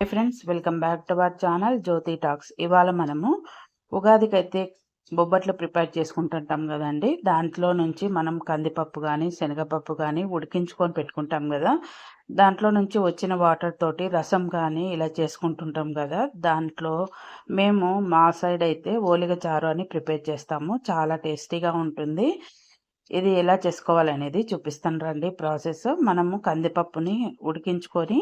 Hi friends, welcome back to our channel Jyothi talks. ఇవాళ మనము ఉగాదికైతే బొబ్బట్లు prepare చేసుకుంటుంటాం కదండి. దాంట్లో నుంచి మనం కందిపప్పు కానీ శనగపప్పు కానీ ఉడికించుకొని పెట్టుకుంటాం కదా. దాంట్లో నుంచి వచ్చిన వాటర్ తోటి రసం కానీ ఇలా చేసుకుంటుంటాం కదా. దాంట్లో మేము మా సైడ్ అయితే ఓలిగ చారు అని ప్రిపేర్ చేస్తాము. చాలా టేస్టీగా ఉంటుంది. ఇది ఎలా చేసుకోవాలనేది చూపిస్తాను రండి. ప్రాసెస్ మనము కందిపప్పుని ఉడికించుకొని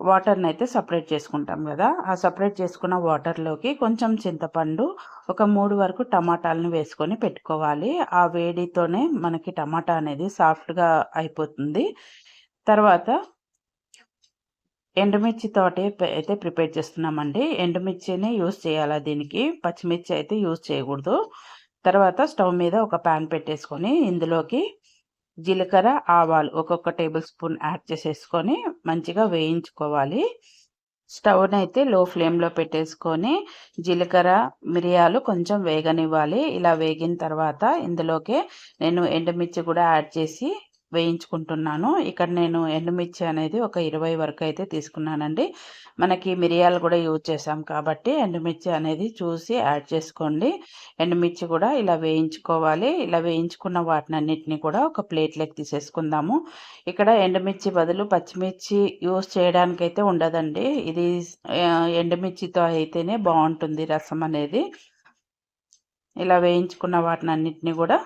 వాటర్ని అయితే సపరేట్ చేసుకుంటాం కదా. ఆ సపరేట్ చేసుకున్న వాటర్లోకి కొంచెం చింతపండు, ఒక 3 వరకు టమాటాలను వేసుకొని పెట్టుకోవాలి. ఆ వేడితోనే మనకి టమాటా అనేది సాఫ్ట్గా అయిపోతుంది. తర్వాత ఎండుమిర్చి తోటి అయితే ప్రిపేర్ చేస్తున్నామండి. ఎండుమిర్చిని యూస్ చేయాలి దీనికి, పచ్చిమిర్చి అయితే యూస్ చేయకూడదు. తర్వాత స్టవ్ మీద ఒక ప్యాన్ పెట్టేసుకొని ఇందులోకి జీలకర్ర, ఆవాలు ఒక్కొక్క టేబుల్ స్పూన్ యాడ్ చేసేసుకొని మంచిగా వేయించుకోవాలి. స్టవ్ని అయితే లో ఫ్లేమ్లో పెట్టేసుకొని జీలకర్ర, మిరియాలు కొంచెం వేగనివ్వాలి. ఇలా వేగిన తర్వాత ఇందులోకి నేను ఎండుమిర్చి కూడా యాడ్ చేసి వేయించుకుంటున్నాను. ఇక్కడ నేను ఎండుమిర్చి అనేది ఒక 20 వరకు అయితే తీసుకున్నానండి. మనకి మిరియాలు కూడా యూజ్ చేసాం కాబట్టి ఎండుమిర్చి అనేది చూసి యాడ్ చేసుకోండి. ఎండుమిర్చి కూడా ఇలా వేయించుకోవాలి. ఇలా వేయించుకున్న వాటినన్నిటిని కూడా ఒక ప్లేట్లోకి తీసేసుకుందాము. ఇక్కడ ఎండుమిర్చి బదులు పచ్చిమిర్చి యూజ్ చేయడానికైతే ఉండదండి. ఇది ఎండుమిర్చితో అయితేనే బాగుంటుంది రసం అనేది. ఇలా వేయించుకున్న వాటినన్నిటిని కూడా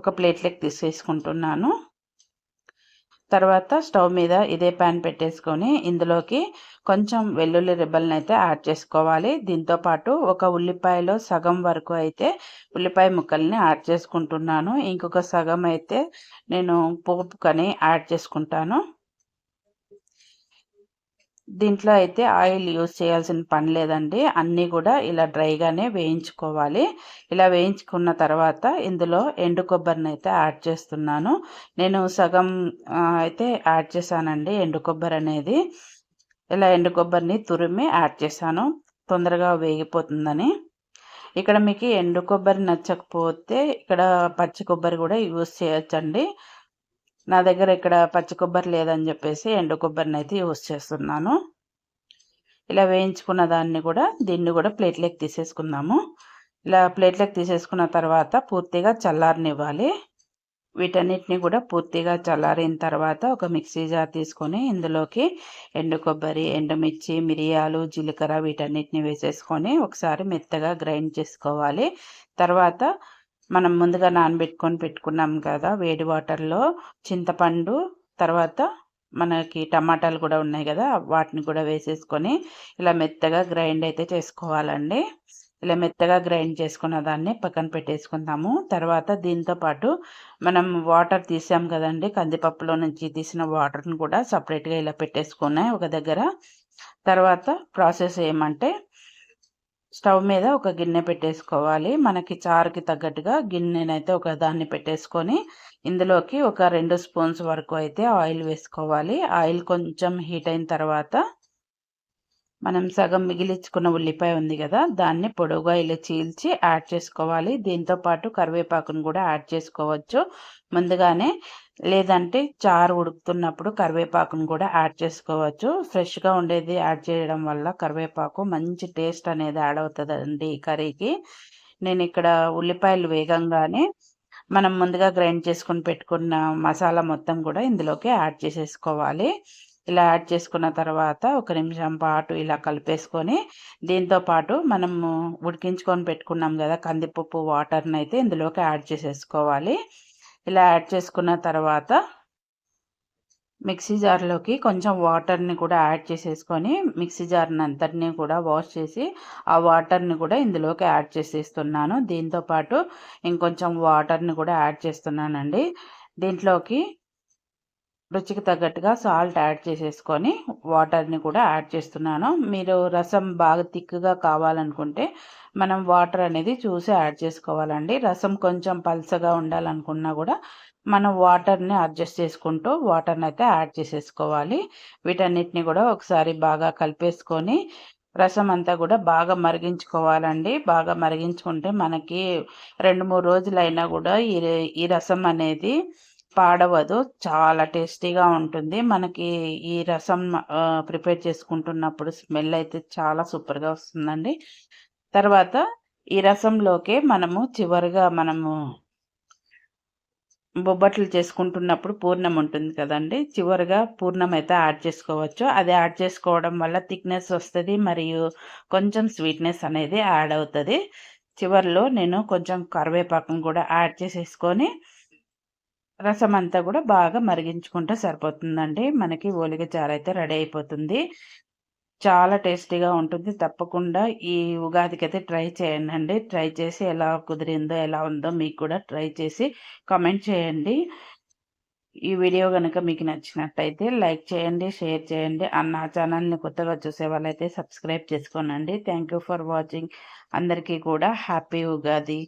ఒక ప్లేట్లోకి తీసేసుకుంటున్నాను. తర్వాత స్టవ్ మీద ఇదే ప్యాన్ పెట్టేసుకొని ఇందులోకి కొంచెం వెల్లుల్లి రెబ్బలను అయితే యాడ్ చేసుకోవాలి. దీంతోపాటు ఒక ఉల్లిపాయలో సగం వరకు అయితే ఉల్లిపాయ ముక్కల్ని యాడ్ చేసుకుంటున్నాను. ఇంకొక సగం అయితే నేను పోపుకని యాడ్ చేసుకుంటాను. దీంట్లో అయితే ఆయిల్ యూజ్ చేయాల్సిన పని లేదండి. అన్నీ కూడా ఇలా డ్రైగానే వేయించుకోవాలి. ఇలా వేయించుకున్న తర్వాత ఇందులో ఎండు కొబ్బరిని అయితే యాడ్ చేస్తున్నాను. నేను సగం అయితే యాడ్ చేశానండి ఎండు కొబ్బరి అనేది. ఇలా ఎండు కొబ్బరిని తురిమి యాడ్ చేశాను, తొందరగా వేగిపోతుందని. ఇక్కడ మీకు ఎండు కొబ్బరి నచ్చకపోతే ఇక్కడ పచ్చి కొబ్బరి కూడా యూజ్ చేయొచ్చండి. నా దగ్గర ఇక్కడ పచ్చి కొబ్బరి లేదని చెప్పేసి ఎండు కొబ్బరిని అయితే యూజ్ చేస్తున్నాను. ఇలా వేయించుకున్న దీన్ని కూడా ప్లేట్లోకి తీసేసుకుందాము. ఇలా ప్లేట్లోకి తీసేసుకున్న తర్వాత పూర్తిగా చల్లారనివ్వాలి. వీటన్నిటిని కూడా పూర్తిగా చల్లారిన తర్వాత ఒక మిక్సీ జార్ తీసుకొని ఇందులోకి ఎండు కొబ్బరి, ఎండుమిర్చి, మిరియాలు, జీలకర్ర వీటన్నిటిని వేసేసుకొని ఒకసారి మెత్తగా గ్రైండ్ చేసుకోవాలి. తర్వాత మనం ముందుగా నానబెట్టుకొని పెట్టుకున్నాం కదా వేడి వాటర్లో చింతపండు, తర్వాత మనకి టమాటాలు కూడా ఉన్నాయి కదా వాటిని కూడా వేసేసుకొని ఇలా మెత్తగా గ్రైండ్ అయితే చేసుకోవాలండి. ఇలా మెత్తగా గ్రైండ్ చేసుకున్న దాన్ని పక్కన పెట్టేసుకుందాము. తర్వాత దీంతో పాటు మనం వాటర్ తీసాం కదండి, కందిపప్పులో నుంచి తీసిన వాటర్ని కూడా సపరేట్గా ఇలా పెట్టేసుకున్నాయి ఒక దగ్గర. తర్వాత ప్రాసెస్ ఏమంటే స్టవ్ మీద ఒక గిన్నె పెట్టేసుకోవాలి. మనకి చారుకి తగ్గట్టుగా గిన్నెనైతే ఒక దాన్ని పెట్టేసుకొని ఇందులోకి ఒక 2 స్పూన్స్ వరకు అయితే ఆయిల్ వేసుకోవాలి. ఆయిల్ కొంచెం హీట్ అయిన తర్వాత మనం సగం మిగిలించుకున్న ఉల్లిపాయ ఉంది కదా, దాన్ని పొడవుగా ఇలా చీల్చి యాడ్ చేసుకోవాలి. దీంతో పాటు కరివేపాకును కూడా యాడ్ చేసుకోవచ్చు ముందుగానే, లేదంటే చారు ఉడుకుతున్నప్పుడు కరివేపాకును కూడా యాడ్ చేసుకోవచ్చు. ఫ్రెష్గా ఉండేది యాడ్ చేయడం వల్ల కరివేపాకు మంచి టేస్ట్ అనేది యాడ్ అవుతుందండి ఈ కర్రీకి. నేను ఇక్కడ ఉల్లిపాయలు వేగంగానే మనం ముందుగా గ్రైండ్ చేసుకుని పెట్టుకున్న మసాలా మొత్తం కూడా ఇందులోకి యాడ్ చేసేసుకోవాలి. ఇలా యాడ్ చేసుకున్న తర్వాత ఒక నిమిషం పాటు ఇలా కలిపేసుకొని దీంతో పాటు మనము ఉడికించుకొని పెట్టుకున్నాం కదా కందిపప్పు వాటర్ని అయితే ఇందులోకి యాడ్ చేసేసుకోవాలి. ఇలా యాడ్ చేసుకున్న తర్వాత మిక్సీ జార్లోకి కొంచెం వాటర్ని కూడా యాడ్ చేసేసుకొని మిక్సీ జార్ని అంతటినీ కూడా వాష్ చేసి ఆ వాటర్ని కూడా ఇందులోకి యాడ్ చేసేస్తున్నాను. దీంతోపాటు ఇంకొంచెం వాటర్ని కూడా యాడ్ చేస్తున్నానండి. దీంట్లోకి రుచికి తగ్గట్టుగా సాల్ట్ యాడ్ చేసేసుకొని వాటర్ని కూడా యాడ్ చేస్తున్నాను. మీరు రసం బాగా థిక్గా కావాలనుకుంటే మనం వాటర్ అనేది చూసి యాడ్ చేసుకోవాలండి. రసం కొంచెం పల్చగా ఉండాలనుకున్నా కూడా మనం వాటర్ని అడ్జస్ట్ చేసుకుంటూ వాటర్ని అయితే యాడ్ చేసేసుకోవాలి. వీటన్నిటిని కూడా ఒకసారి బాగా కలిపేసుకొని రసం అంతా కూడా బాగా మరిగించుకోవాలండి. బాగా మరిగించుకుంటే మనకి 2-3 రోజులైనా కూడా ఈ రసం అనేది పాడవదు. చాలా టేస్టీగా ఉంటుంది. మనకి ఈ రసం ప్రిపేర్ చేసుకుంటున్నప్పుడు స్మెల్ అయితే చాలా సూపర్‌గా వస్తుందండి. తర్వాత ఈ రసంలోకే మనము బొబ్బట్లు చేసుకుంటున్నప్పుడు పూర్ణం ఉంటుంది కదండీ! చివరగా పూర్ణం అయితే యాడ్ చేసుకోవచ్చు. అది యాడ్ చేసుకోవడం వల్ల థిక్‌నెస్ వస్తది. మరియు కొంచెం స్వీట్‌నెస్ అనేది యాడ్ అవుతది. చివర్లో నేను కొంచెం కరివేపాకును కూడా యాడ్ చేసేసుకొని రసమంతా గూడా బాగా మరిగించుకుంటే సరిపోతుందండి. మనకి ఓలిగ చారైతే రెడీ అయిపోతుంది. చాలా టేస్టీగా ఉంటుంది. తప్పకుండా ఈ ఉగాదికైతే ట్రై చేయండండి. ట్రై చేసి ఎలా కుదిరిందో, ఎలా ఉందో మీకు కూడా ట్రై చేసి కామెంట్ చేయండి. ఈ వీడియో గనక మీకు నచ్చినట్టయితే లైక్ చేయండి, షేర్ చేయండి. నా ఛానల్‌ని కొత్తగా చూసే వాళ్ళైతే సబ్స్క్రైబ్ చేసుకోనండి. Thank you for watching. అందరికీ కూడా హ్యాపీ ఉగాది.